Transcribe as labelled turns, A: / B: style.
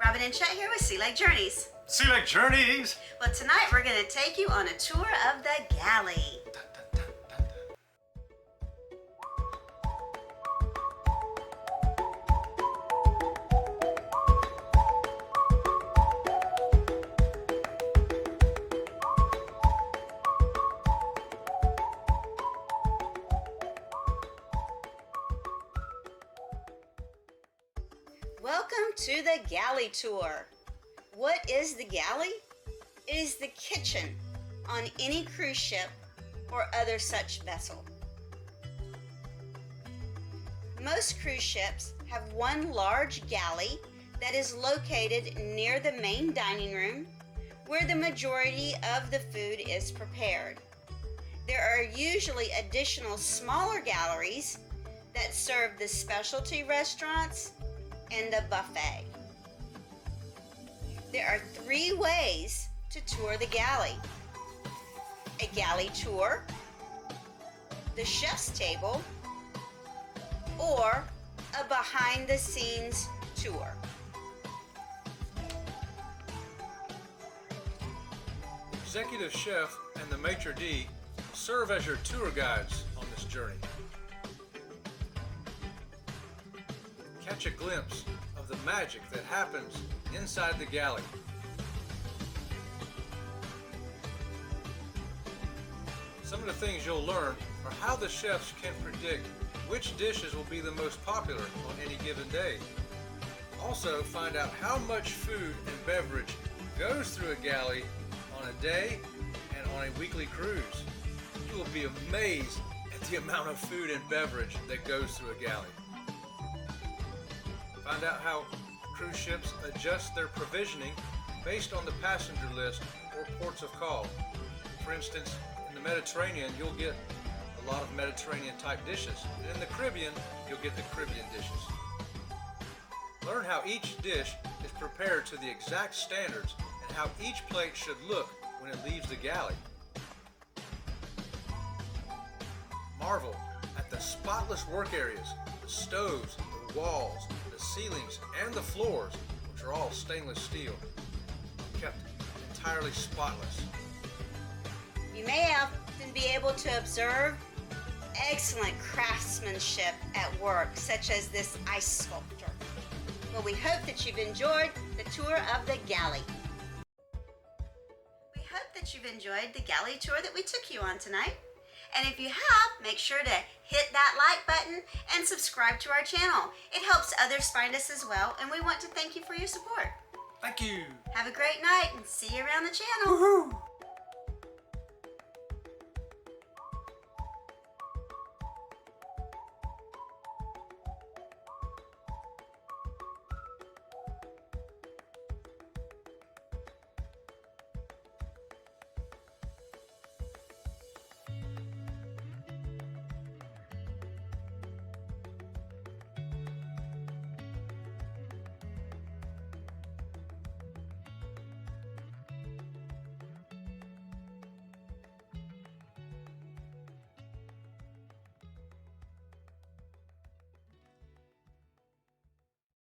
A: Robin and Chet here with Sea Lake Journeys.
B: Sea Lake Journeys!
A: Well, tonight we're going to take you on a tour of the galley. Welcome to the Galley Tour. What is the galley? It is the kitchen on any cruise ship or other such vessel. Most cruise ships have one large galley that is located near the main dining room where the majority of the food is prepared. There are usually additional smaller galleries that serve the specialty restaurants and the buffet. There are 3 ways to tour the galley: a galley tour, the chef's table, or a behind-the-scenes tour.
B: Executive Chef and the Maitre d' serve as your tour guides on this journey. Catch a glimpse of the magic that happens inside the galley. Some of the things you'll learn are how the chefs can predict which dishes will be the most popular on any given day. Also, find out how much food and beverage goes through a galley on a day and on a weekly cruise. You will be amazed at the amount of food and beverage that goes through a galley. Find out how cruise ships adjust their provisioning based on the passenger list or ports of call. For instance, in the Mediterranean, you'll get a lot of Mediterranean type dishes, and in the Caribbean, you'll get the Caribbean dishes. Learn how each dish is prepared to the exact standards and how each plate should look when it leaves the galley. Marvel at the spotless work areas, the stoves, the walls, the ceilings, and the floors, which are all stainless steel, kept entirely spotless.
A: You may often be able to observe excellent craftsmanship at work, such as this ice sculpture. Well, we hope that you've enjoyed the tour of the galley. We hope that you've enjoyed the galley tour that we took you on tonight. And if you have, make sure to hit that like button and subscribe to our channel. It helps others find us as well, and we want to thank you for your support.
B: Thank you.
A: Have a great night and see you around the channel.
B: Woohoo!